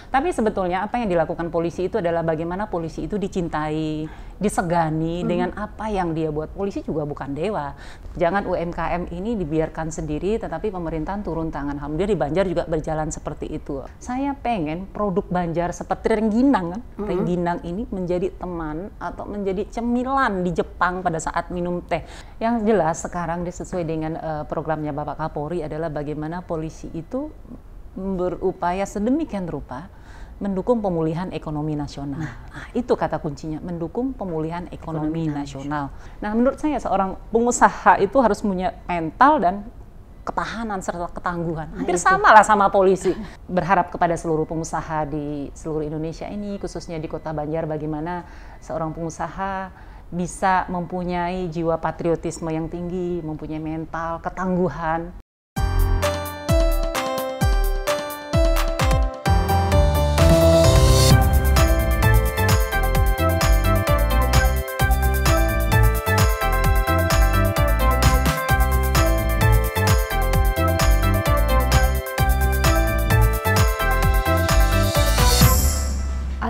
Tapi sebetulnya apa yang dilakukan polisi itu adalah bagaimana polisi itu dicintai, disegani dengan apa yang dia buat. Polisi juga bukan dewa. Jangan UMKM ini dibiarkan sendiri, tetapi pemerintahan turun tangan. Alhamdulillah di Banjar juga berjalan seperti itu. Saya pengen produk Banjar seperti rengginang kan. Rengginang ini menjadi teman atau menjadi cemilan di Jepang pada saat minum teh. Yang jelas sekarang sesuai dengan programnya Bapak Kapolri adalah bagaimana polisi itu berupaya sedemikian rupa mendukung pemulihan ekonomi nasional. Nah, itu kata kuncinya, mendukung pemulihan ekonomi nasional. Nah, menurut saya seorang pengusaha itu harus punya mental dan ketahanan serta ketangguhan. Hampir sama lah sama polisi. Berharap kepada seluruh pengusaha di seluruh Indonesia ini, khususnya di Kota Banjar, bagaimana seorang pengusaha bisa mempunyai jiwa patriotisme yang tinggi, mempunyai mental, ketangguhan.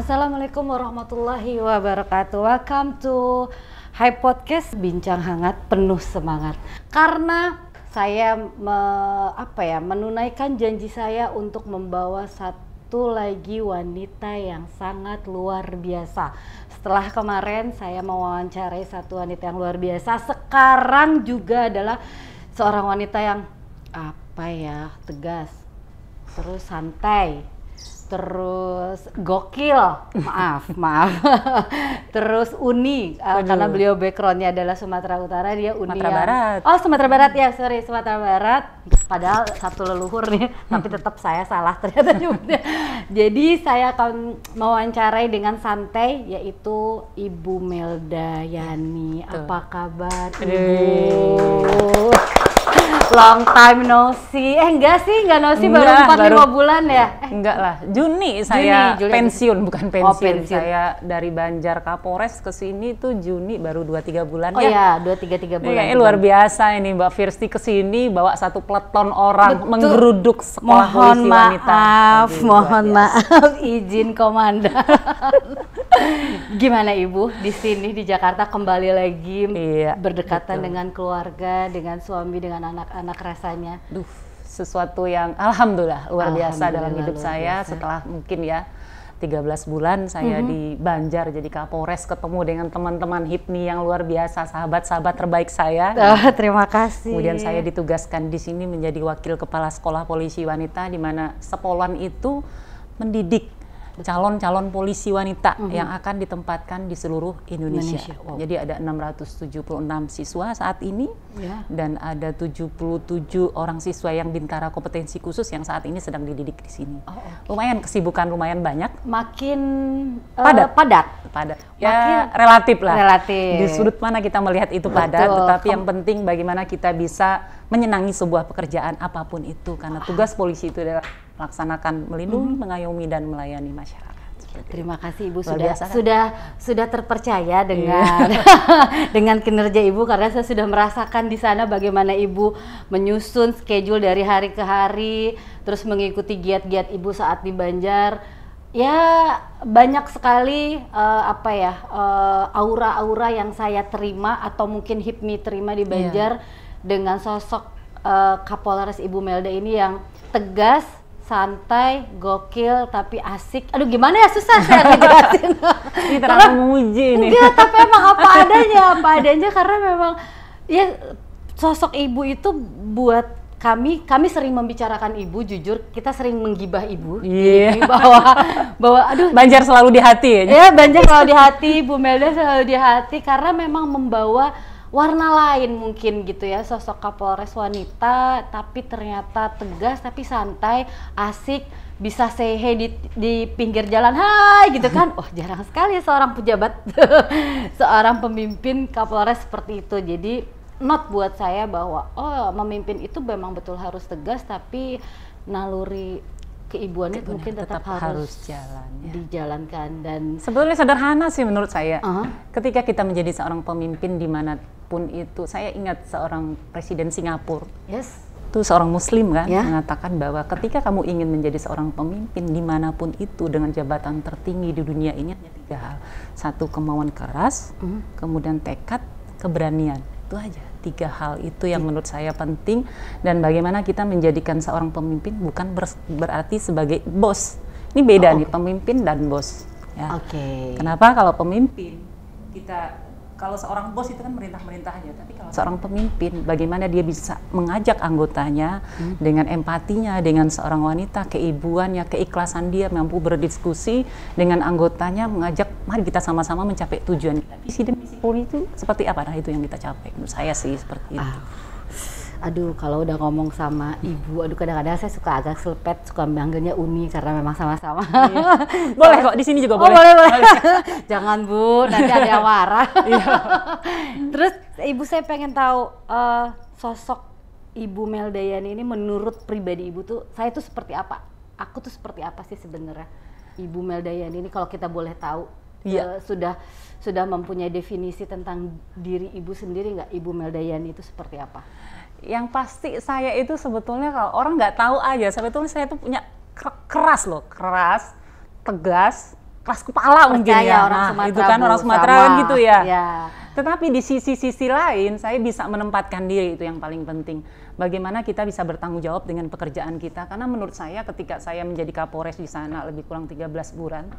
Assalamualaikum warahmatullahi wabarakatuh. Welcome to Hai Podcast, bincang hangat penuh semangat. Karena saya menunaikan janji saya untuk membawa satu lagi wanita yang sangat luar biasa. Setelah kemarin saya mewawancarai satu wanita yang luar biasa, sekarang juga adalah seorang wanita yang tegas, terus santai, terus gokil, maaf, terus uni, karena beliau backgroundnya adalah Sumatera Utara, dia uni Sumatera Barat. Oh, Sumatera Barat ya, sorry, Sumatera Barat. Padahal satu leluhur nih, tapi tetap saya salah ternyata nyebutnya. Jadi saya akan mewawancarai dengan santai, yaitu Ibu Melda Yani. Apa kabar, Ibu? Long time no see. Enggak no see, baru 4-5 bulan ya? Enggak lah, Juni saya Juli pensiun, bukan pensiun. Oh, pensiun. Saya dari Banjar Kapolres ke sini tuh Juni, baru 2-3 bulan Oh ya, 2-3 bulan. Kayaknya luar biasa ini Mbak Firsti ke sini bawa satu peleton orang menggeruduk sekolah polisi wanita. Mohon maaf, izin komandan. Gimana Ibu di sini di Jakarta kembali lagi berdekatan dengan keluarga, dengan suami, dengan anak-anak rasanya? Sesuatu yang alhamdulillah luar biasa dalam hidup saya setelah mungkin 13 bulan saya di Banjar jadi Kapolres, ketemu dengan teman-teman HIPMI yang luar biasa, sahabat-sahabat terbaik saya. Terima kasih. Kemudian saya ditugaskan di sini menjadi wakil kepala sekolah polisi wanita, di mana Sepolon itu mendidik calon-calon polisi wanita yang akan ditempatkan di seluruh Indonesia. Wow. Jadi ada 676 siswa saat ini dan ada 77 orang siswa yang bintara kompetensi khusus yang saat ini sedang dididik di sini. Lumayan kesibukan, lumayan banyak. Makin padat. Ya relatif lah. Relatif. Di sudut mana kita melihat itu padat, tetapi yang penting bagaimana kita bisa menyenangi sebuah pekerjaan apapun itu, karena tugas polisi itu adalah melaksanakan, melindungi, mengayomi dan melayani masyarakat. Terima kasih Ibu sudah terpercaya dengan dengan kinerja Ibu, karena saya sudah merasakan di sana bagaimana Ibu menyusun schedule dari hari ke hari, terus mengikuti giat-giat Ibu saat di Banjar. Ya banyak sekali aura-aura yang saya terima atau mungkin HIPMI terima di Banjar dengan sosok Kapolres Ibu Melda ini yang tegas, santai, gokil, tapi asik. Aduh gimana ya, susah saya ngejelasin. Ini terlalu memuji nih. Enggak, tapi emang apa adanya karena memang ya sosok ibu itu buat kami sering membicarakan ibu, jujur kita sering menggibah ibu. Bahwa aduh Banjar selalu di hati ya. Ya, Banjar selalu di hati, Bu Melda selalu di hati karena memang membawa warna lain mungkin gitu ya, sosok Kapolres wanita tapi ternyata tegas tapi santai, asik, bisa say hey di pinggir jalan, hai gitu kan. Jarang sekali seorang pejabat seorang pemimpin Kapolres seperti itu. Jadi not buat saya bahwa memimpin itu memang betul harus tegas, tapi naluri keibuannya mungkin tetap harus dijalankan. Dan sebetulnya sederhana sih menurut saya. Ketika kita menjadi seorang pemimpin dimanapun itu, saya ingat seorang presiden Singapura. Itu seorang muslim kan Ya. mengatakan bahwa ketika kamu ingin menjadi seorang pemimpin dimanapun itu dengan jabatan tertinggi di dunia ini hanya 3 hal. 1, kemauan keras, kemudian tekad, keberanian. Itu aja 3 hal itu yang menurut saya penting. Dan bagaimana kita menjadikan seorang pemimpin bukan berarti sebagai bos. Ini beda nih, pemimpin dan bos ya. Kenapa? Kalau pemimpin kalau seorang bos itu kan merintah-merintah aja, tapi kalau seorang pemimpin, bagaimana dia bisa mengajak anggotanya dengan empatinya, dengan seorang wanita, keibuannya, keikhlasan dia, mampu berdiskusi dengan anggotanya, mengajak, mari kita sama-sama mencapai tujuan kita. Visi dan misi Polri itu seperti apa? Nah, itu yang kita capai. Menurut saya sih seperti itu. Aduh, kalau udah ngomong sama ibu, kadang-kadang saya suka agak selepet, suka manggilnya Uni karena memang sama-sama. Boleh kok, di sini juga boleh. Boleh. Jangan Bu, nanti ada yang marah. Terus ibu, saya pengen tahu sosok Ibu Meldayani ini menurut pribadi ibu tuh, saya tuh seperti apa? Aku tuh seperti apa sih sebenarnya? Ibu Meldayani ini kalau kita boleh tahu, sudah mempunyai definisi tentang diri ibu sendiri nggak? Ibu Meldayani itu seperti apa? Yang pasti saya itu sebetulnya kalau orang nggak tahu aja, sebetulnya saya tuh punya keras loh, keras, tegas, keras kepala mungkin ya. Orang Sumatera, itu kan orang Sumatera kan gitu ya. Tetapi di sisi-sisi lain saya bisa menempatkan diri, itu yang paling penting. Bagaimana kita bisa bertanggung jawab dengan pekerjaan kita, karena menurut saya ketika saya menjadi Kapolres di sana lebih kurang 13 bulan,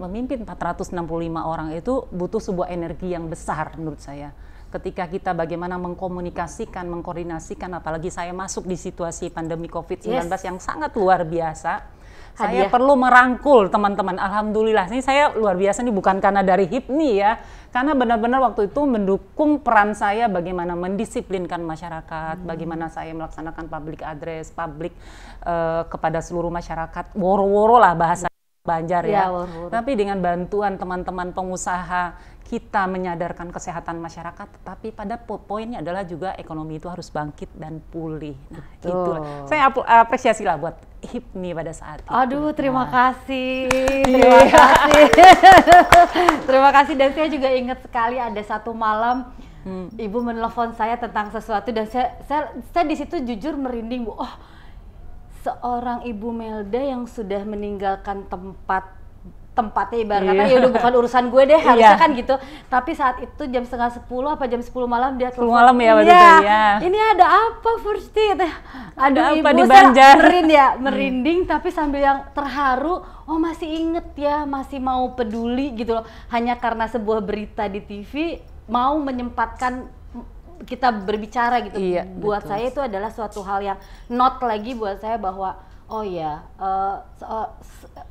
memimpin 465 orang itu butuh sebuah energi yang besar menurut saya. Ketika kita bagaimana mengkomunikasikan, mengkoordinasikan, apalagi saya masuk di situasi pandemi COVID-19 yang sangat luar biasa. Saya perlu merangkul teman-teman. Alhamdulillah, ini saya luar biasa nih, bukan karena dari HIPMI ya, karena benar-benar waktu itu mendukung peran saya bagaimana mendisiplinkan masyarakat, bagaimana saya melaksanakan public address, kepada seluruh masyarakat, woro-woro lah bahasa Banjar ya. Tapi dengan bantuan teman-teman pengusaha, kita menyadarkan kesehatan masyarakat, tetapi pada poinnya adalah juga ekonomi itu harus bangkit dan pulih. Nah, gitu. Saya apresiasi lah buat HIPMI pada saat itu. Aduh, terima kasih. Terima kasih. Terima kasih, dan saya juga ingat sekali ada satu malam ibu menelpon saya tentang sesuatu, dan saya di situ jujur merinding, Bu. Oh, seorang Ibu Melda yang sudah meninggalkan tempatnya, ibarat kata ya udah bukan urusan gue deh, harusnya kan gitu. Tapi saat itu jam 9:30 apa jam 10 malam dia telepon. 10 malam ya waktu itu ya. Ini ada apa Fursti? Aduh apa ibu, di Banjar? Merinding tapi sambil yang terharu. Oh, masih inget ya, masih mau peduli gitu loh. Hanya karena sebuah berita di TV mau menyempatkan kita berbicara gitu. Buat betul. Saya itu adalah suatu hal yang not lagi buat saya bahwa oh ya,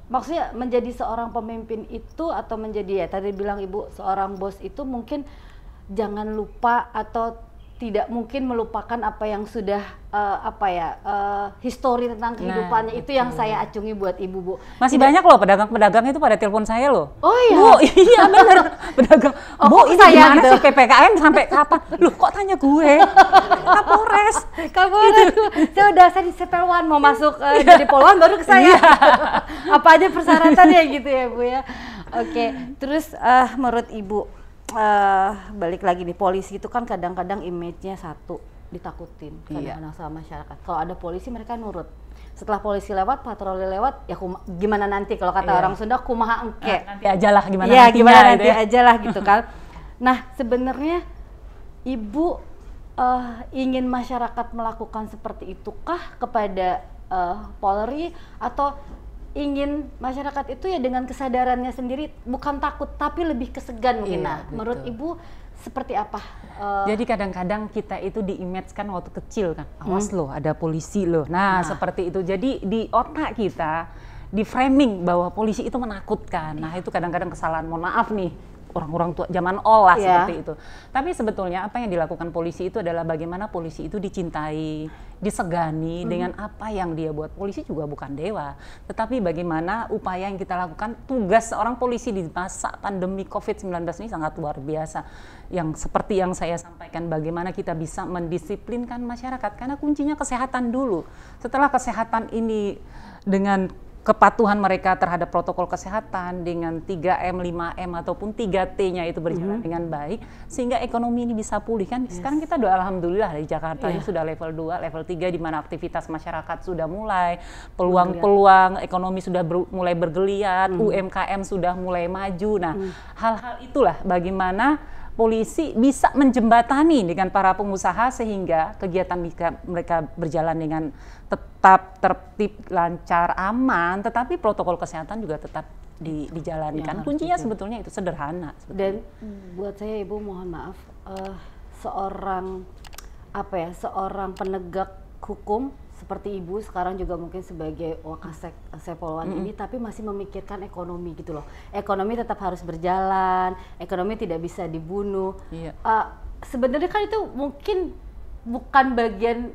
maksudnya menjadi seorang pemimpin itu atau menjadi ya tadi bilang ibu seorang bos itu mungkin jangan lupa atau tidak mungkin melupakan apa yang sudah histori tentang kehidupannya. Itu yang saya acungi buat ibu, Bu. Masih banyak loh pedagang-pedagang itu pada telepon saya loh. Oh iya? Bu, iya bener, pedagang. Bu, ini gimana sih PPKM sampai kapan? Loh, kok tanya gue? Kapolres. Gitu. Saya di Sepelwan mau masuk jadi poluan baru ke saya. Apa aja persyaratannya gitu ya, Bu ya. Oke, terus menurut ibu, balik lagi nih, polisi itu kan kadang-kadang image-nya satu, ditakutin kadang-kadang sama masyarakat. Kalau ada polisi mereka nurut. Setelah polisi lewat, patroli lewat, ya gimana nanti kalau kata orang Sunda, kumaha engke. Nanti aja lah gimana nantinya. Ya, gimana nanti aja lah gitu kan. Nah, sebenarnya ibu ingin masyarakat melakukan seperti itukah kepada Polri, atau ingin masyarakat itu ya dengan kesadarannya sendiri, bukan takut tapi lebih kesegan mungkin. Nah, menurut ibu seperti apa? Jadi kadang-kadang kita itu di-image-kan waktu kecil kan, awas loh ada polisi loh. Nah, seperti itu. Jadi di otak kita di framing bahwa polisi itu menakutkan. Nah, itu kadang-kadang kesalahan, mohon maaf nih, orang-orang tua zaman olah seperti itu. Tapi sebetulnya apa yang dilakukan polisi itu adalah bagaimana polisi itu dicintai, disegani dengan apa yang dia buat. Polisi juga bukan dewa, tetapi bagaimana upaya yang kita lakukan. Tugas seorang polisi di masa pandemi COVID-19 ini sangat luar biasa. Yang seperti yang saya sampaikan, bagaimana kita bisa mendisiplinkan masyarakat, karena kuncinya kesehatan dulu. Setelah kesehatan ini dengan kepatuhan mereka terhadap protokol kesehatan dengan 3M, 5M ataupun 3T-nya itu berjalan dengan baik sehingga ekonomi ini bisa pulih kan. Sekarang kita doa alhamdulillah di Jakarta ini sudah level 2, level 3 di mana aktivitas masyarakat sudah mulai, peluang-peluang ekonomi sudah mulai bergeliat, UMKM sudah mulai maju. Nah, hal-hal itulah bagaimana polisi bisa menjembatani dengan para pengusaha sehingga kegiatan mereka berjalan dengan tetap tertib, lancar, aman, tetapi protokol kesehatan juga tetap dijalankan. Kuncinya sebetulnya itu sederhana. Dan buat saya Ibu mohon maaf, seorang penegak hukum seperti Ibu sekarang juga mungkin sebagai Wakasek Polwan ini, tapi masih memikirkan ekonomi gitu loh. Ekonomi tetap harus berjalan, ekonomi tidak bisa dibunuh. Sebenarnya kan itu mungkin bukan bagian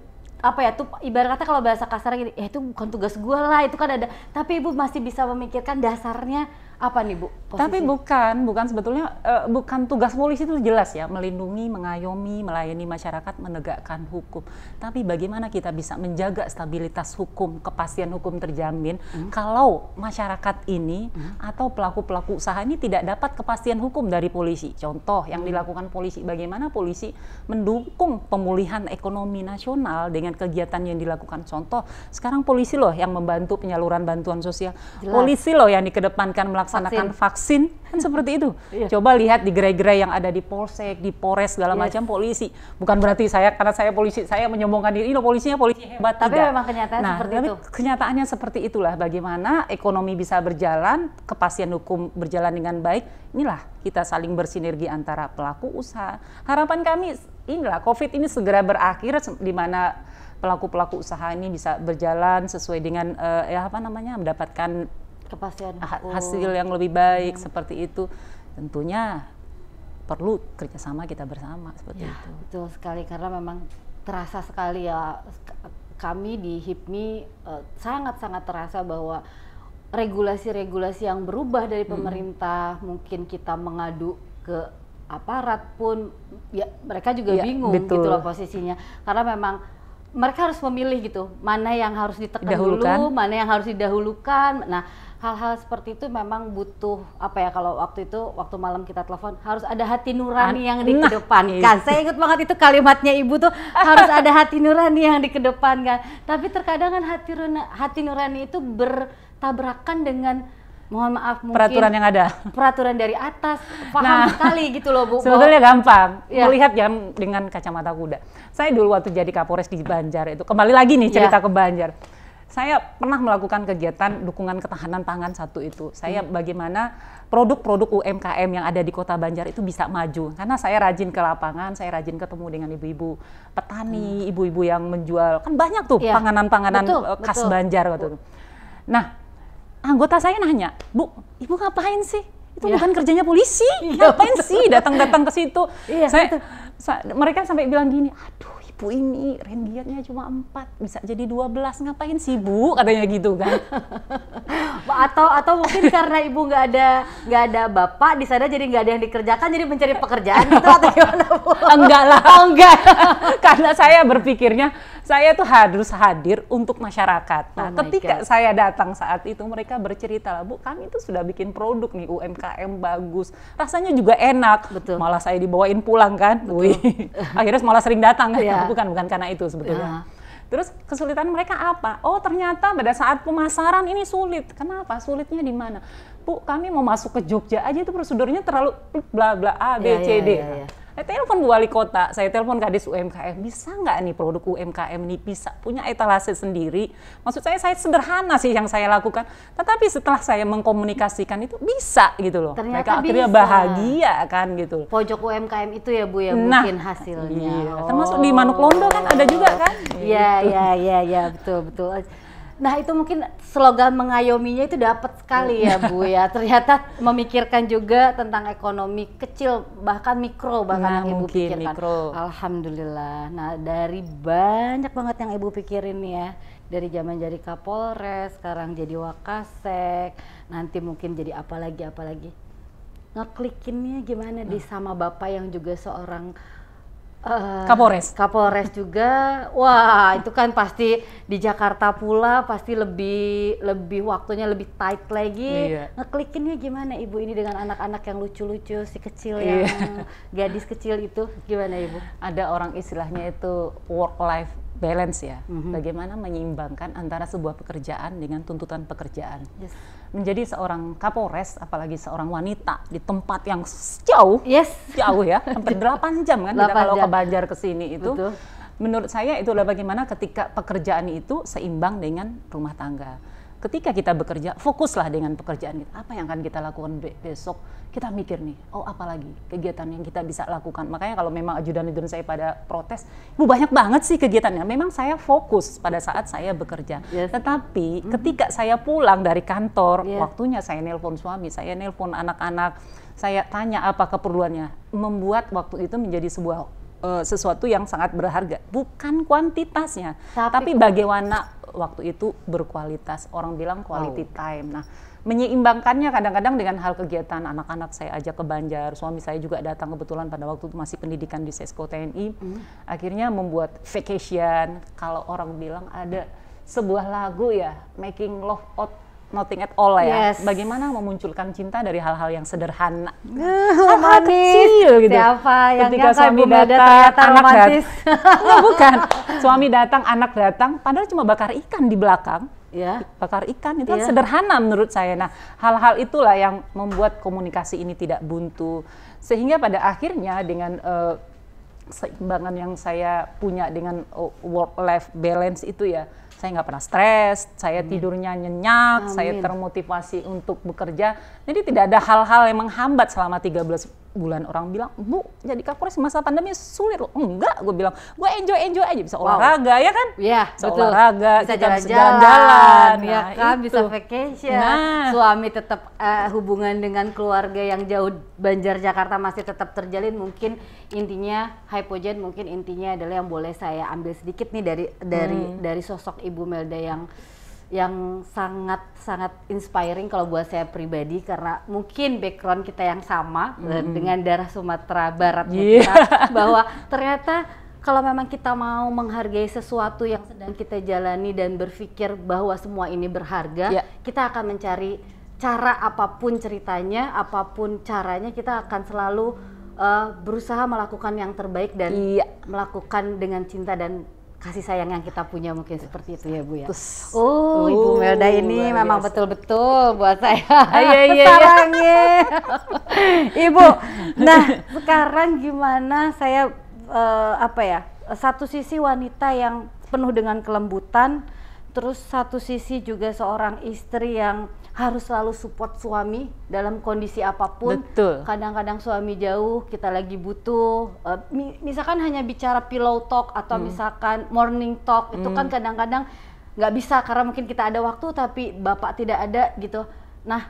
tuh ibarat kata kalau bahasa kasar gini, itu bukan tugas gue lah, itu kan ada. Tapi Ibu masih bisa memikirkan dasarnya apa nih Bu? Posisi? Tapi bukan sebetulnya bukan tugas polisi itu jelas ya, melindungi, mengayomi, melayani masyarakat, menegakkan hukum. Tapi bagaimana kita bisa menjaga stabilitas hukum, kepastian hukum terjamin kalau masyarakat ini atau pelaku-pelaku usaha ini tidak dapat kepastian hukum dari polisi. Contoh yang dilakukan polisi, bagaimana polisi mendukung pemulihan ekonomi nasional dengan kegiatan yang dilakukan. Contoh, sekarang polisi loh yang membantu penyaluran bantuan sosial. Jelas. Polisi loh yang dikedepankan melaksanakan vaksin kan seperti itu. Coba lihat di gerai-gerai yang ada di Polsek, di Polres segala macam polisi. Bukan berarti karena saya polisi, saya menyombongkan diri, polisinya polisi hebat. Tapi tidak. memang kenyataannya seperti itu. Kenyataannya seperti itulah bagaimana ekonomi bisa berjalan, kepastian hukum berjalan dengan baik. Inilah kita saling bersinergi antara pelaku usaha. Harapan kami inilah COVID ini segera berakhir di mana pelaku-pelaku usaha ini bisa berjalan sesuai dengan mendapatkan kepastian hasil yang lebih baik seperti itu. Tentunya perlu kerjasama kita bersama seperti itu. Betul sekali, karena memang terasa sekali ya, kami di HIPMI sangat-sangat terasa bahwa regulasi-regulasi yang berubah dari pemerintah, mungkin kita mengadu ke aparat pun ya mereka juga bingung gitu loh posisinya, karena memang mereka harus memilih gitu, mana yang harus ditekan dulu, mana yang harus didahulukan. Nah, hal-hal seperti itu memang butuh kalau waktu malam kita telepon harus ada hati nurani yang dikedepankan. Saya ingat banget itu kalimatnya Ibu tuh, harus ada hati nurani yang dikedepankan. Tapi terkadang kan hati nurani itu bertabrakan dengan, mohon maaf, mungkin peraturan yang ada, peraturan dari atas. Paham sekali gitu loh Bu. Sebetulnya gampang melihat dengan kacamata kuda. Saya dulu waktu jadi Kapolres di Banjar itu, kembali lagi nih cerita ke Banjar. Saya pernah melakukan kegiatan dukungan ketahanan pangan satu itu. Saya bagaimana produk-produk UMKM yang ada di Kota Banjar itu bisa maju. Karena saya rajin ke lapangan, saya rajin ketemu dengan ibu-ibu petani, ibu-ibu yang menjual, kan banyak tuh panganan-panganan khas Banjar waktu itu. Nah, anggota saya nanya, "Bu, Ibu ngapain sih? Itu bukan kerjanya polisi. Ngapain sih datang-datang ke situ?" Mereka sampai bilang gini, "Aduh, Ibu ini rendiatnya cuma 4, bisa jadi 12, ngapain sih Bu?" Katanya gitu kan. atau mungkin karena Ibu nggak ada bapak di sana, jadi nggak ada yang dikerjakan, jadi mencari pekerjaan gitu atau gimana Bu? Enggak lah. Enggak. Karena saya berpikirnya saya tuh harus hadir untuk masyarakat. Nah, ketika saya datang saat itu, mereka bercerita, "Bu, kami tuh sudah bikin produk nih UMKM bagus, rasanya juga enak." Betul. Malah saya dibawain pulang kan. Akhirnya malah sering datang kan. Bukan karena itu sebetulnya. Terus kesulitan mereka apa? Oh, ternyata pada saat pemasaran ini sulit. Kenapa? Sulitnya di mana? "Bu, kami mau masuk ke Jogja aja itu prosedurnya terlalu bla bla A B C D." Saya telepon Bu Wali Kota, saya telepon Kadis UMKM, bisa nggak nih produk UMKM ini bisa punya etalase sendiri? Maksud saya sederhana sih yang saya lakukan, tetapi setelah saya mengkomunikasikan itu bisa gitu loh. Ternyata mereka akhirnya bahagia kan gitu. Pojok UMKM itu ya Bu ya, mungkin hasilnya. Iya. Termasuk di Manuk Londo kan ada juga kan? Iya, betul. Nah, itu mungkin slogan mengayominya itu dapat sekali ya Bu ya. Ternyata memikirkan juga tentang ekonomi kecil, bahkan mikro, yang Ibu pikirkan. Alhamdulillah. Nah, dari banyak banget yang Ibu pikirin nih ya, dari zaman jadi Kapolres, sekarang jadi Wakasek, nanti mungkin jadi apa lagi. Ngeklikinnya gimana di sama Bapak yang juga seorang Kapolres. Kapolres juga. Wah, itu kan pasti di Jakarta pula pasti lebih waktunya lebih tight lagi. Iya. Ngeklikinnya gimana Ibu ini dengan anak-anak yang lucu-lucu, si kecil yang gadis kecil itu gimana Ibu? Ada orang istilahnya itu work life balance ya. Bagaimana menyeimbangkan antara sebuah pekerjaan dengan tuntutan pekerjaan. Yes. Menjadi seorang Kapolres, apalagi seorang wanita di tempat yang jauh, jauh ya, hampir 8 jam kan kita kalau ke Banjar ke sini itu. Betul. Menurut saya itu adalah bagaimana ketika pekerjaan itu seimbang dengan rumah tangga. Ketika kita bekerja, fokuslah dengan pekerjaan kita. Apa yang akan kita lakukan besok? Kita mikir nih, oh apalagi kegiatan yang kita bisa lakukan. Makanya kalau memang ajudan-ajudan saya pada protes, Bu banyak banget sih kegiatannya. Memang saya fokus pada saat saya bekerja. Tetapi ketika saya pulang dari kantor, waktunya saya nelpon suami, saya nelpon anak-anak, saya tanya apa keperluannya. Membuat waktu itu menjadi sebuah sesuatu yang sangat berharga, bukan kuantitasnya, tapi bagaimana waktu itu berkualitas. Orang bilang quality time. Nah, menyeimbangkannya kadang-kadang dengan hal kegiatan anak-anak saya ajak ke Banjar, suami saya juga datang kebetulan pada waktu itu masih pendidikan di Sesko TNI. Akhirnya membuat vacation. Kalau orang bilang ada sebuah lagu ya, Making Love Out Nothing at All ya. Bagaimana memunculkan cinta dari hal-hal yang sederhana. Hal-hal kecil gitu. Siapa yang ketika suami datang, anak romantis. Bukan. Suami datang, anak datang, padahal cuma bakar ikan di belakang. Bakar ikan itu kan sederhana menurut saya. Nah, hal-hal itulah yang membuat komunikasi ini tidak buntu. Sehingga pada akhirnya dengan seimbangan yang saya punya dengan work life balance itu ya, saya nggak pernah stres, saya tidurnya nyenyak, saya termotivasi untuk bekerja. Jadi tidak ada hal-hal yang menghambat selama 13 bulan. Orang bilang, Bu, jadi Kapolres masa pandemi sulit loh. Enggak, gue bilang, gue enjoy aja, bisa olahraga ya kan? Iya, betul. Olahraga, bisa kita jalan-jalan, ya kan, itu. bisa vacation. Suami tetap hubungan dengan keluarga yang jauh Banjar Jakarta masih tetap terjalin. Mungkin intinya, Hypojen mungkin intinya adalah yang boleh saya ambil sedikit nih dari sosok Ibu Melda yang sangat inspiring kalau buat saya pribadi, karena mungkin background kita yang sama dengan darah Sumatera Barat kita, bahwa ternyata kalau memang kita mau menghargai sesuatu yang sedang kita jalani dan berpikir bahwa semua ini berharga, kita akan mencari cara apapun ceritanya, apapun caranya, kita akan selalu berusaha melakukan yang terbaik dan melakukan dengan cinta dan kasih sayang yang kita punya, mungkin seperti itu ya Bu ya. Ibu Melda ini memang betul-betul buat saya sarangnya. Ibu, nah sekarang gimana saya satu sisi wanita yang penuh dengan kelembutan, terus satu sisi juga seorang istri yang harus selalu support suami dalam kondisi apapun. Betul. Kadang-kadang suami jauh, kita lagi butuh, misalkan hanya bicara pillow talk atau misalkan morning talk, itu kan kadang-kadang nggak bisa karena mungkin kita ada waktu tapi bapak tidak ada gitu. Nah,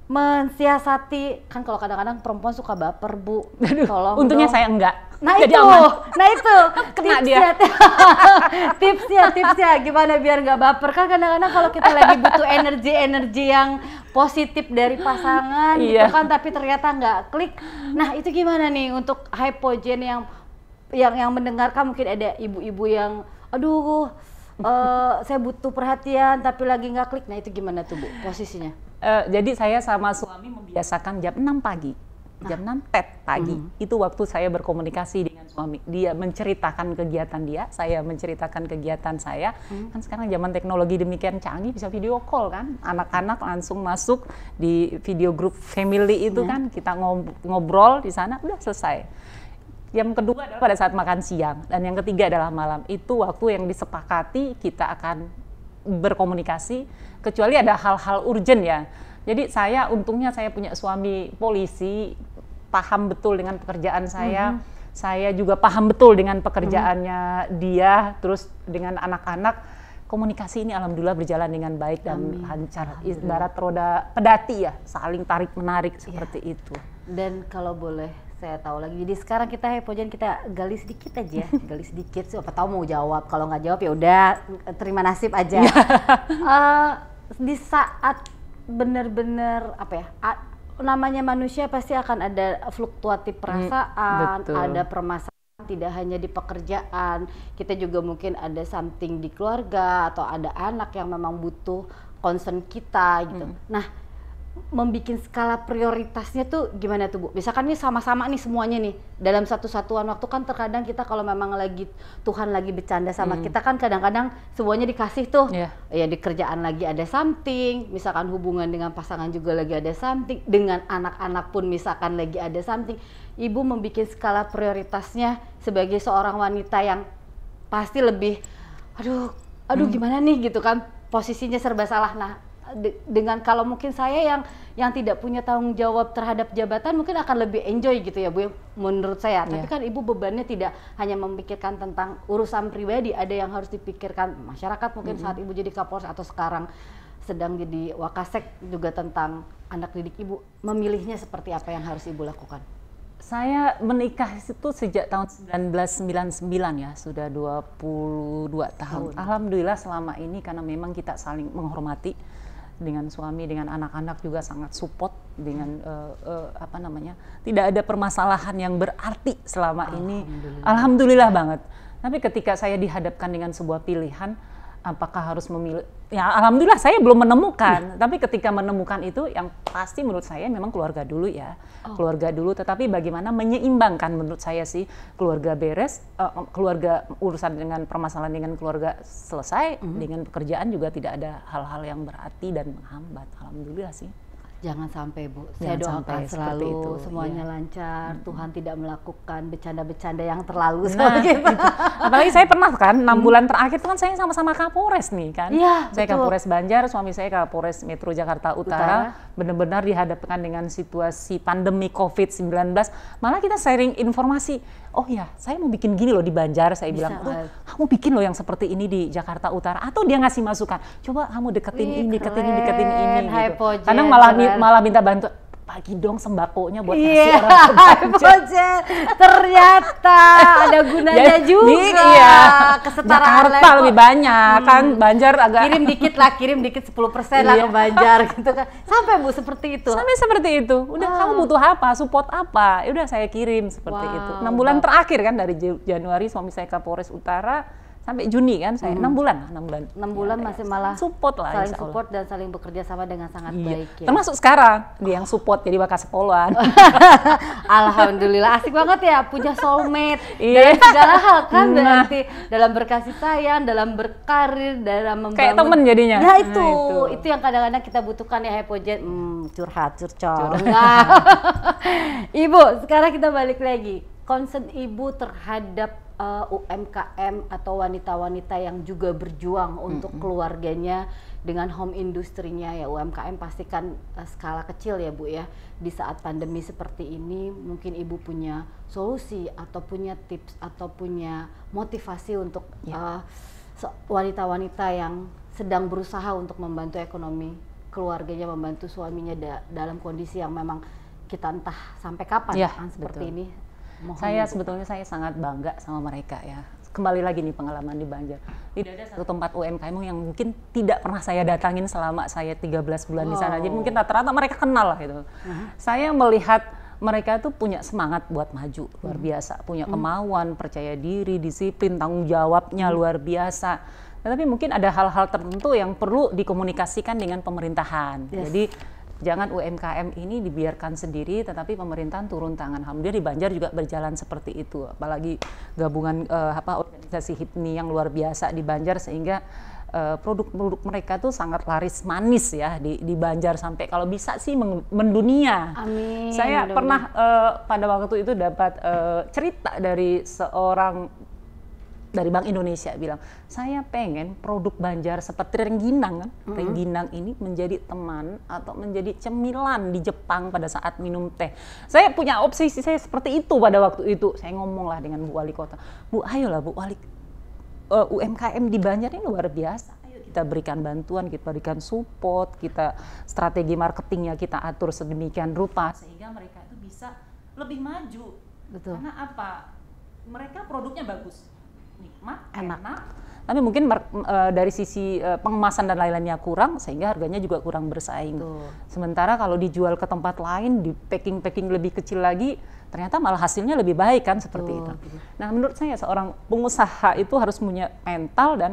mensiasati, kan kalau kadang-kadang perempuan suka baper Bu. Tolong untungnya dong. saya enggak. Nah jadi itu, aman. Kena dia. tipsnya gimana biar nggak baper, kan kadang-kadang kalau kita lagi butuh energi yang positif dari pasangan gitu kan, tapi ternyata nggak klik. Nah itu gimana nih untuk Hypojen yang mendengarkan, mungkin ada ibu-ibu yang aduh saya butuh perhatian tapi lagi nggak klik. Nah itu gimana tuh Bu posisinya? Jadi saya sama suami membiasakan jam 6 pagi. Jam 6 pagi itu waktu saya berkomunikasi dengan suami. Dia menceritakan kegiatan dia, saya menceritakan kegiatan saya. Kan sekarang zaman teknologi demikian canggih, bisa video call kan. Anak-anak langsung masuk di video group family itu kan, kita ngobrol di sana, udah selesai. Yang kedua adalah pada saat makan siang, dan yang ketiga adalah malam. Itu waktu yang disepakati kita akan berkomunikasi, kecuali ada hal-hal urgent ya. Jadi untungnya saya punya suami polisi, paham betul dengan pekerjaan saya. Saya juga paham betul dengan pekerjaannya dia, terus dengan anak-anak. Komunikasi ini alhamdulillah berjalan dengan baik dan lancar. Ibarat roda pedati ya, saling tarik-menarik seperti itu. Dan kalau boleh saya tahu lagi, jadi sekarang kita Hypojen kita gali sedikit aja, gali sedikit. Siapa tahu mau jawab, kalau nggak jawab ya udah terima nasib aja. Di saat benar-benar namanya manusia pasti akan ada fluktuatif perasaan, ada permasalahan tidak hanya di pekerjaan, kita juga mungkin ada something di keluarga atau ada anak yang memang butuh concern kita gitu. Nah, membikin skala prioritasnya tuh gimana tuh Bu? Misalkan nih sama-sama nih semuanya nih dalam satu satuan waktu, kan terkadang kita kalau memang lagi Tuhan lagi bercanda sama kita kan kadang-kadang semuanya dikasih tuh. Ya di kerjaan lagi ada something, misalkan hubungan dengan pasangan juga lagi ada something, dengan anak-anak pun misalkan lagi ada something. Ibu membikin skala prioritasnya sebagai seorang wanita yang pasti lebih aduh gimana nih gitu kan, posisinya serba salah. Nah, dengan kalau mungkin saya yang tidak punya tanggung jawab terhadap jabatan mungkin akan lebih enjoy gitu ya Bu, menurut saya. Tapi kan Ibu bebannya tidak hanya memikirkan tentang urusan pribadi, ada yang harus dipikirkan masyarakat mungkin saat Ibu jadi Kapolres atau sekarang sedang jadi Wakasek, juga tentang anak didik Ibu. Memilihnya seperti apa yang harus Ibu lakukan? Saya menikah itu sejak tahun 1999 ya, sudah 22 tahun. Alhamdulillah selama ini karena memang kita saling menghormati dengan suami, dengan anak-anak juga sangat support dengan tidak ada permasalahan yang berarti selama ini. Alhamdulillah banget. Tapi ketika saya dihadapkan dengan sebuah pilihan, apakah harus memilih? Ya alhamdulillah saya belum menemukan. Tapi ketika menemukan itu, yang pasti menurut saya memang keluarga dulu ya. Keluarga dulu, tetapi bagaimana menyeimbangkan menurut saya sih, keluarga beres, keluarga urusan dengan permasalahan dengan keluarga selesai, dengan pekerjaan juga tidak ada hal-hal yang berarti dan menghambat. Alhamdulillah sih. Jangan sampai Bu, saya doakan selalu itu, semuanya lancar, Tuhan tidak melakukan bercanda-bercanda yang terlalu seperti itu. Apalagi saya pernah kan 6 bulan terakhir itu kan saya sama-sama Kapolres nih kan. Saya betul. Kapolres Banjar, suami saya Kapolres Metro Jakarta Utara. Benar-benar dihadapkan dengan situasi pandemi COVID-19. Malah kita sharing informasi. Oh ya, saya mau bikin gini loh di Banjar, saya bilang, kamu bikin loh yang seperti ini di Jakarta Utara. Atau dia ngasih masukan, coba kamu deketin ini, deketin ini. Gitu. Kadang malah minta bantu, bagi dong sembakonya buat kasih orang Banjar. Ternyata ada gunanya juga. Kesetaraan Jakarta lebih banyak kan, Banjar agak kirim dikit 10% lah ke Banjar gitu kan. Sampai Bu seperti itu. Sampai seperti itu. Udah kamu butuh apa, support apa? Ya udah saya kirim seperti itu. 6 bulan terakhir kan, dari Januari suami saya Kapolres Utara sampai Juni kan, saya 6 bulan. 6 bulan masih malah support lah, saling support dan saling bekerja sama dengan sangat baik ya. Termasuk sekarang dia yang support jadi Wakasepolwan. Alhamdulillah, asik banget ya punya soulmate dalam segala hal kan, berarti dalam berkasih sayang, dalam berkarir, dalam membangun. Kayak temen jadinya. Ya itu yang kadang-kadang kita butuhkan ya, Hepojen. Curhat. Ibu, sekarang kita balik lagi. Concern Ibu terhadap UMKM atau wanita-wanita yang juga berjuang untuk keluarganya dengan home industrinya ya. UMKM pastikan skala kecil ya Bu ya. Di saat pandemi seperti ini mungkin Ibu punya solusi atau punya tips atau punya motivasi untuk wanita-wanita yang sedang berusaha untuk membantu ekonomi keluarganya, membantu suaminya dalam kondisi yang memang kita entah sampai kapan seperti ini. Sebetulnya saya sangat bangga sama mereka ya. Kembali lagi nih pengalaman di Banjar. Tidak ada satu tempat UMKM yang mungkin tidak pernah saya datangin selama saya 13 bulan di sana. Jadi mungkin rata-rata mereka kenal lah gitu. Saya melihat mereka tuh punya semangat buat maju luar biasa, punya kemauan, percaya diri, disiplin, tanggung jawabnya luar biasa. Tetapi mungkin ada hal-hal tertentu yang perlu dikomunikasikan dengan pemerintahan. Jadi jangan UMKM ini dibiarkan sendiri, tetapi pemerintahan turun tangan. Alhamdulillah di Banjar juga berjalan seperti itu. Apalagi gabungan organisasi HIPMI yang luar biasa di Banjar, sehingga produk-produk mereka tuh sangat laris manis ya di Banjar, sampai kalau bisa sih mendunia. Amin. Saya pernah pada waktu itu dapat cerita dari seorang dari Bank Indonesia bilang, saya pengen produk Banjar seperti rengginang kan, rengginang ini menjadi teman atau menjadi cemilan di Jepang pada saat minum teh. Saya punya obsesi saya seperti itu pada waktu itu. Saya ngomong lah dengan Bu Wali Kota, Bu ayolah Bu Wali, UMKM di Banjar ini luar biasa. Ayo kita berikan bantuan, kita berikan support, kita strategi marketingnya kita atur sedemikian rupa sehingga mereka itu bisa lebih maju. Betul. Karena apa? Mereka produknya bagus, nikmat, enak, Tapi mungkin dari sisi pengemasan dan lain-lainnya kurang, sehingga harganya juga kurang bersaing. Sementara kalau dijual ke tempat lain, di packing lebih kecil lagi, ternyata malah hasilnya lebih baik kan, seperti itu. Nah, menurut saya seorang pengusaha itu harus punya mental dan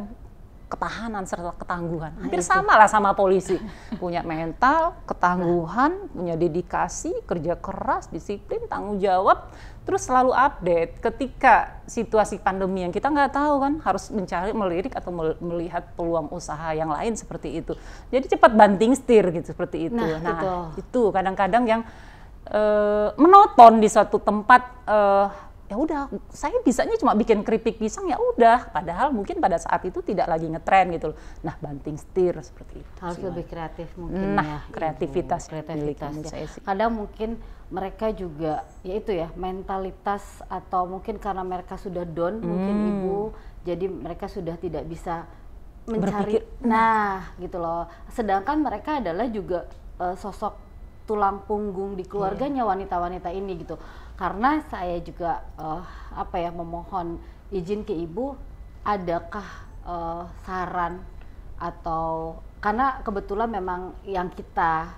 ketahanan serta ketangguhan. Hampir sama lah sama polisi. Punya mental, ketangguhan, punya dedikasi, kerja keras, disiplin, tanggung jawab, terus selalu update. Ketika situasi pandemi yang kita nggak tahu kan, harus melirik atau melihat peluang usaha yang lain seperti itu. Jadi cepat banting setir gitu, seperti itu. Nah itu kadang-kadang yang menonton di suatu tempat, ya udah, saya bisanya cuma bikin keripik pisang, ya udah, padahal mungkin pada saat itu tidak lagi ngetren gitu loh. Nah, banting setir seperti itu. Harus lebih kreatif mungkin ya. Kreativitas ya. Kadang mungkin mereka juga, ya itu ya, mentalitas atau mungkin karena mereka sudah down, mungkin ibu, jadi mereka sudah tidak bisa mencari, gitu loh. Sedangkan mereka adalah juga sosok tulang punggung di keluarganya wanita-wanita ini gitu. Karena saya juga memohon izin ke ibu, adakah saran atau karena kebetulan memang yang kita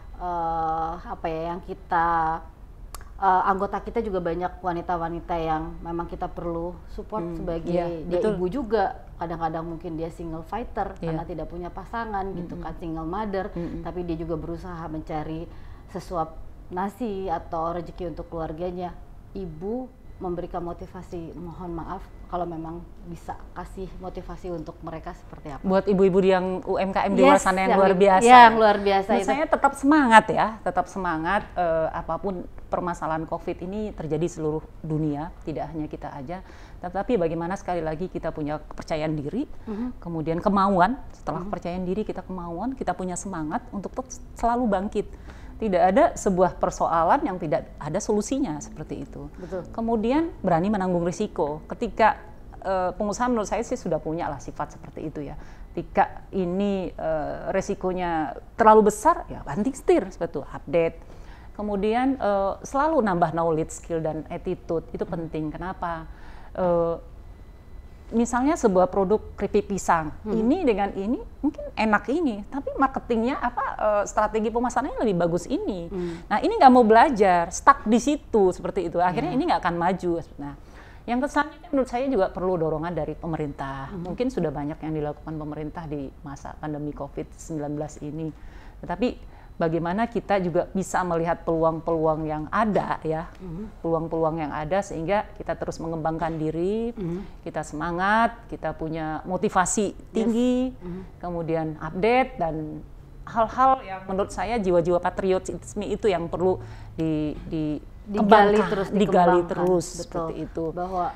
anggota kita juga banyak wanita-wanita yang memang kita perlu support sebagai dia ibu juga. Kadang-kadang mungkin dia single fighter karena tidak punya pasangan gitu kan, single mother, tapi dia juga berusaha mencari sesuap nasi atau rezeki untuk keluarganya. Ibu memberikan motivasi, mohon maaf kalau memang bisa kasih motivasi untuk mereka seperti apa? Buat ibu-ibu yang UMKM di luar sana yang luar biasa. Yang luar biasa itu. Saya tetap semangat ya, tetap semangat. Apapun permasalahan COVID ini terjadi seluruh dunia, tidak hanya kita aja. Tetapi bagaimana sekali lagi kita punya kepercayaan diri, kemudian kemauan. Setelah kepercayaan diri kita kemauan, kita punya semangat untuk selalu bangkit. Tidak ada sebuah persoalan yang tidak ada solusinya, seperti itu. Betul. Kemudian berani menanggung risiko. Ketika pengusaha menurut saya sih sudah punya lah sifat seperti itu ya. Ketika ini resikonya terlalu besar, ya banting setir, seperti itu, update. Kemudian selalu nambah knowledge, skill dan attitude, itu penting. Kenapa? Misalnya sebuah produk keripik pisang, ini dengan ini mungkin enak ini, tapi marketingnya strategi pemasarannya lebih bagus ini. Nah ini nggak mau belajar, stuck di situ seperti itu. Akhirnya ini nggak akan maju. Nah yang selanjutnya menurut saya juga perlu dorongan dari pemerintah. Mungkin sudah banyak yang dilakukan pemerintah di masa pandemi COVID-19 ini. Tetapi bagaimana kita juga bisa melihat peluang-peluang yang ada ya, peluang-peluang yang ada sehingga kita terus mengembangkan diri, kita semangat, kita punya motivasi tinggi, kemudian update dan hal-hal yang menurut saya jiwa-jiwa patriotisme itu yang perlu digali terus seperti itu. Bahwa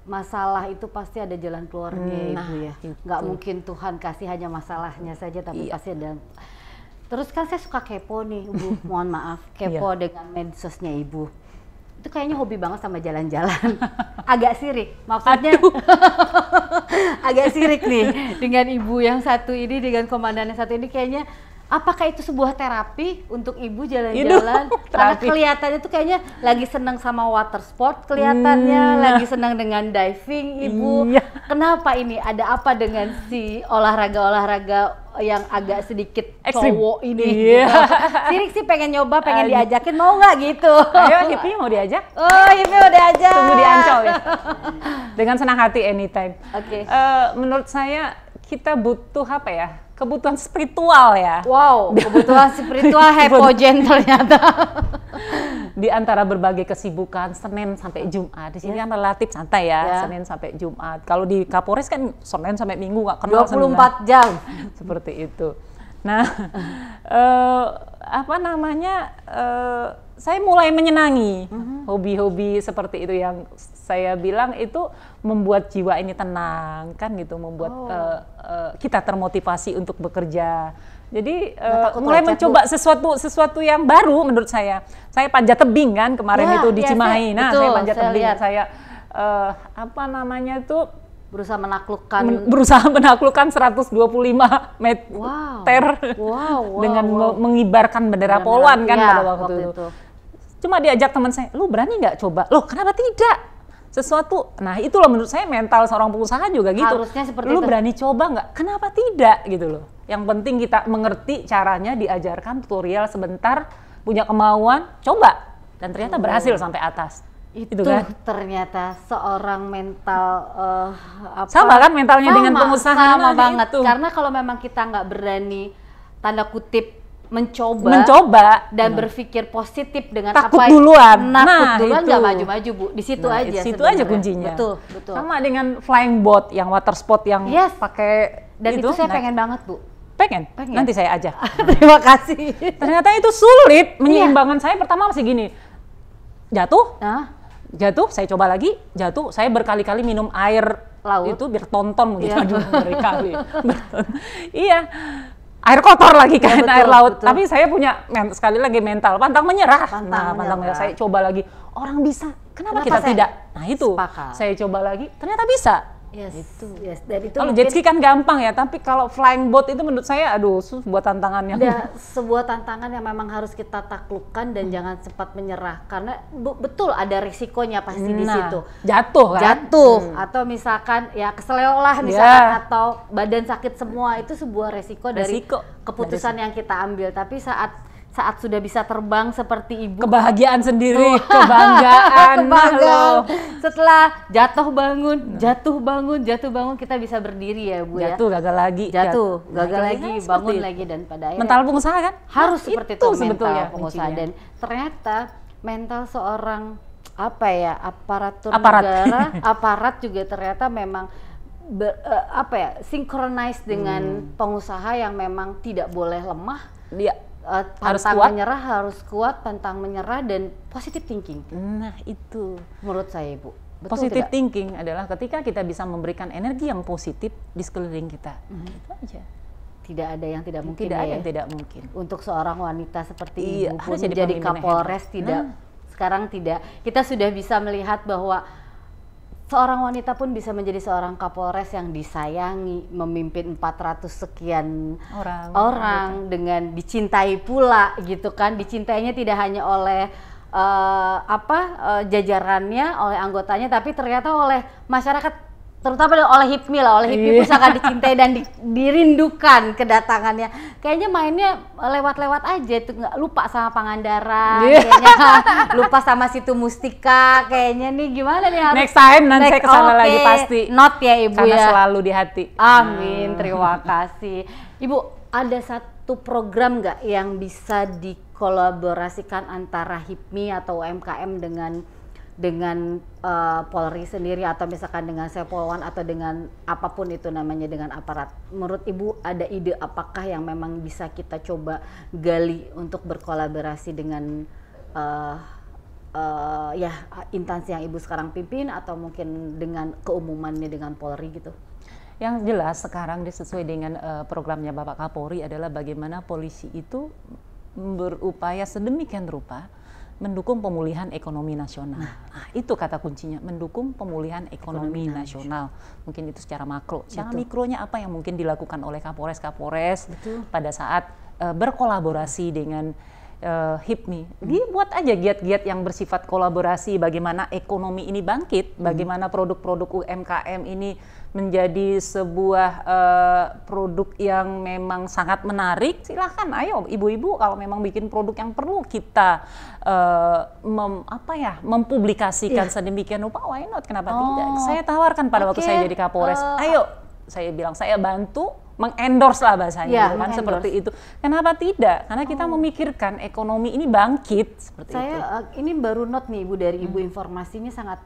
masalah itu pasti ada jalan keluarnya ibu ya, nggak mungkin Tuhan kasih hanya masalahnya saja, tapi pasti ada. Terus kan saya suka kepo nih, Ibu, mohon maaf, kepo dengan medsosnya Ibu. Itu kayaknya hobi banget sama jalan-jalan. Agak sirik, maksudnya agak sirik nih dengan Ibu yang satu ini, dengan komandan yang satu ini kayaknya. Apakah itu sebuah terapi untuk Ibu jalan-jalan? Karena kelihatannya tuh kayaknya lagi senang sama water sport, kelihatannya lagi senang dengan diving Ibu. Kenapa ini? Ada apa dengan si olahraga-olahraga yang agak sedikit cowok ini? Sirik sih pengen nyoba, pengen diajakin, mau nggak gitu? Ayo Hipi mau diajak? Oh Hipi mau diajak. Tunggu di Ancol ya. Dengan senang hati anytime. Oke. Menurut saya kita butuh apa ya? Kebutuhan spiritual ya. Wow, kebutuhan spiritual hypogen ternyata. Di antara berbagai kesibukan Senin sampai Jumat. Di sini kan relatif santai ya, Senin sampai Jumat. Kalau di Kapolres kan Senin sampai Minggu nggak kenal 24 jam. Seperti itu. Nah, saya mulai menyenangi hobi-hobi seperti itu yang saya bilang itu membuat jiwa ini tenang kan gitu, membuat kita termotivasi untuk bekerja. Jadi mulai mencoba sesuatu yang baru menurut saya. Saya panjat tebing kan kemarin itu di Cimahi. Saya panjat tebing. Saya berusaha menaklukkan 125 meter dengan mengibarkan bendera Poluan kan pada waktu itu. Cuma diajak teman saya, lu berani nggak coba? Loh kenapa tidak? sesuatu. Nah itulah menurut saya mental seorang pengusaha juga gitu. Harusnya seperti lu itu. berani coba nggak? Kenapa tidak gitu loh. Yang penting kita mengerti caranya, diajarkan tutorial sebentar, punya kemauan, coba. Dan ternyata berhasil sampai atas. Itu kan? Ternyata seorang mental sama kan mentalnya dengan pengusaha. Sama banget. Itu. Karena kalau memang kita nggak berani tanda kutip mencoba dan berpikir positif dengan takut apa duluan. Takut duluan nggak maju-maju Bu, di situ aja. Di situ sebenarnya. aja kuncinya. Betul. Sama dengan flying boat, yang water sport yang pakai dan itu saya pengen banget Bu. Pengen. Nanti saya ajak. Terima kasih. Ternyata itu sulit menyeimbangkan. Saya pertama masih gini, jatuh, saya coba lagi, jatuh, saya berkali-kali minum air laut itu biar tonton gitu, berkali. Iya. Air kotor lagi kan, air laut. Betul. Tapi saya punya sekali lagi mental, pantang menyerah. Pantang menyerah. Saya coba lagi. Orang bisa, kenapa kita tidak? Nah itu, saya coba lagi, ternyata bisa. Kalau jet ski kan gampang ya, tapi kalau flying boat itu menurut saya, aduh, sebuah tantangan yang sebuah tantangan yang memang harus kita taklukkan dan jangan sempat menyerah, karena betul ada risikonya pasti di situ. Jatuh kan? Atau misalkan ya keseleo lah misalkan, atau badan sakit semua, itu sebuah resiko dari keputusan yang kita ambil. Tapi saat sudah bisa terbang seperti Ibu, kebahagiaan sendiri, kebanggaan. Setelah jatuh bangun, kita bisa berdiri ya Bu ya. Gagal lagi, gagal lagi, bangun lagi, dan pada akhirnya mental pengusaha kan harus seperti itu sebetulnya mental pengusaha. Dan ternyata mental seorang aparatur aparat. negara, aparat juga ternyata memang synchronize dengan pengusaha yang memang tidak boleh lemah. Harus kuat, pantang menyerah, dan positive thinking. Nah itu menurut saya Ibu. Positive thinking adalah ketika kita bisa memberikan energi yang positif di sekeliling kita. Itu aja. Tidak ada yang tidak mungkin. Tidak ada yang tidak mungkin. Untuk seorang wanita seperti Ibu pun menjadi Kapolres sekarang tidak. Kita sudah bisa melihat bahwa seorang wanita pun bisa menjadi seorang Kapolres yang disayangi, memimpin 400 sekian orang dengan dicintai pula gitu kan. Dicintainya tidak hanya oleh jajarannya, oleh anggotanya, tapi ternyata oleh masyarakat, terutama oleh HIPMI lah, oleh HIPMI pun sangat dicintai dan dirindukan kedatangannya. Kayaknya mainnya lewat-lewat aja, itu nggak lupa sama Pangandaran, kayaknya lupa sama Situ Mustika, kayaknya nih gimana nih harus next time nanti saya kesana lagi pasti. Not ya Ibu. Karena selalu di hati. Amin, terima kasih. Ibu, ada satu program nggak yang bisa dikolaborasikan antara HIPMI atau UMKM dengan Polri sendiri, atau misalkan dengan Sepolwan, atau dengan apapun itu namanya, dengan aparat? Menurut Ibu ada ide apakah yang memang bisa kita coba gali untuk berkolaborasi dengan instansi yang Ibu sekarang pimpin, atau mungkin dengan keumumannya dengan Polri gitu? Yang jelas sekarang sesuai dengan programnya Bapak Kapolri adalah bagaimana polisi itu berupaya sedemikian rupa mendukung pemulihan ekonomi nasional. Nah, itu kata kuncinya, mendukung pemulihan ekonomi nasional. Mungkin itu secara makro. Secara mikronya apa yang mungkin dilakukan oleh Kapolres pada saat berkolaborasi dengan HIPMI. Dibuat aja giat-giat yang bersifat kolaborasi, bagaimana ekonomi ini bangkit, bagaimana produk-produk UMKM ini menjadi sebuah produk yang memang sangat menarik. Silahkan, ayo ibu-ibu kalau memang bikin produk yang perlu kita mempublikasikan sedemikian rupa, why not, kenapa tidak? Saya tawarkan pada waktu saya jadi Kapolres, ayo, saya bilang saya bantu mengendorse lah bahasanya, kan seperti itu. Kenapa tidak? Karena kita memikirkan ekonomi ini bangkit seperti itu. Ini baru not nih Ibu, dari Ibu informasinya sangat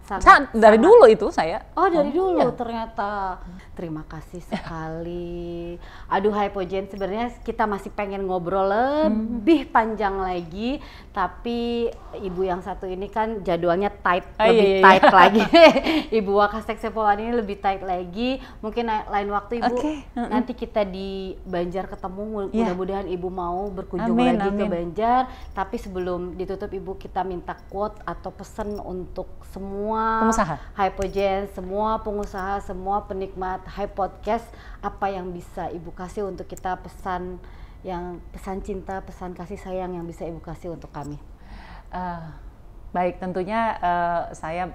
dari dulu itu saya. Dari dulu ternyata. Terima kasih sekali. Aduh Hypogen, sebenarnya kita masih pengen ngobrol lebih panjang lagi, tapi Ibu yang satu ini kan jadwalnya tight, lebih tight lagi. Ibu Wakasek Sepolwan ini lebih tight lagi. Mungkin lain waktu Ibu nanti kita di Banjar ketemu, mudah-mudahan Ibu mau berkunjung lagi ke Banjar. Tapi sebelum ditutup Ibu, kita minta quote atau pesan untuk semua pengusaha Hypogen, semua pengusaha, semua penikmat Hype Podcast. Apa yang bisa Ibu kasih untuk kita, pesan cinta, pesan kasih sayang yang bisa Ibu kasih untuk kami? Baik, tentunya saya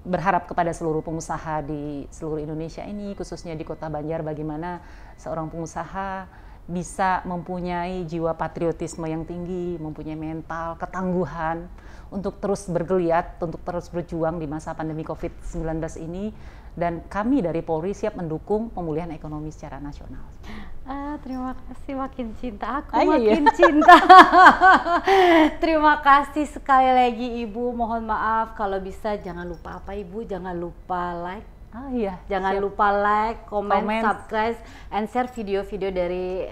berharap kepada seluruh pengusaha di seluruh Indonesia ini, khususnya di Kota Banjar, bagaimana seorang pengusaha bisa mempunyai jiwa patriotisme yang tinggi, mempunyai mental, ketangguhan untuk terus bergeliat, untuk terus berjuang di masa pandemi COVID-19 ini. Dan kami dari Polri siap mendukung pemulihan ekonomi secara nasional. Terima kasih, makin cinta aku, Iya. makin cinta. Terima kasih sekali lagi Ibu. Mohon maaf kalau bisa jangan lupa apa Ibu, jangan lupa like. Jangan siap. lupa like, comment, Comment. subscribe, and share video-video dari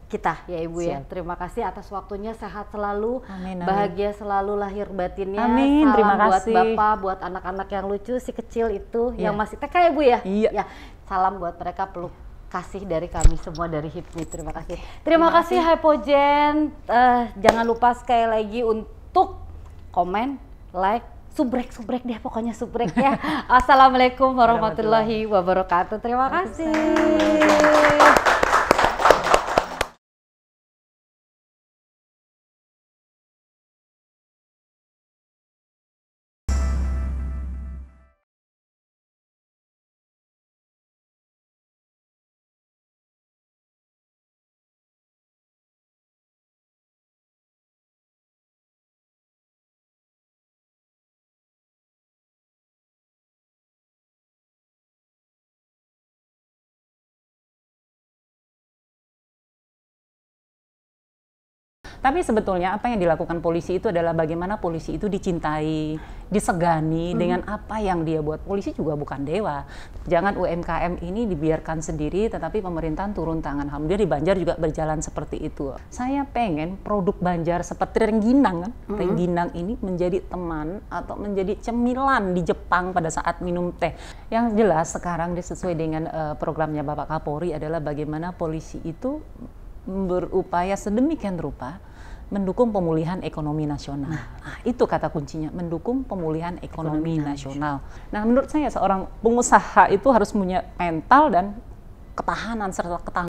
kita ya Ibu ya. Siap. Terima kasih atas waktunya, sehat selalu, Amin, amin. bahagia selalu lahir batinnya. Amin, Salam terima buat kasih. Bapak, buat anak-anak yang lucu, si kecil itu yang masih TK ya Bu ya. Iya. Ya, salam buat mereka, peluk kasih dari kami semua dari HIPMI. Terima kasih. Terima kasih Hypogen. Jangan lupa sekali lagi untuk komen, like, subrek deh pokoknya subrek ya. Assalamualaikum warahmatullahi wabarakatuh. Terima kasih. Tapi sebetulnya apa yang dilakukan polisi itu adalah bagaimana polisi itu dicintai, disegani dengan apa yang dia buat. Polisi juga bukan dewa. Jangan UMKM ini dibiarkan sendiri, tetapi pemerintahan turun tangan. Alhamdulillah di Banjar juga berjalan seperti itu. Saya pengen produk Banjar seperti rengginang, kan? Rengginang ini menjadi teman atau menjadi cemilan di Jepang pada saat minum teh. Yang jelas sekarang sesuai dengan programnya Bapak Kapolri adalah bagaimana polisi itu berupaya sedemikian rupa mendukung pemulihan ekonomi nasional. Nah, itu kata kuncinya, mendukung pemulihan ekonomi nasional. Nah, menurut saya seorang pengusaha itu harus punya mental dan ketahanan serta ketangguhan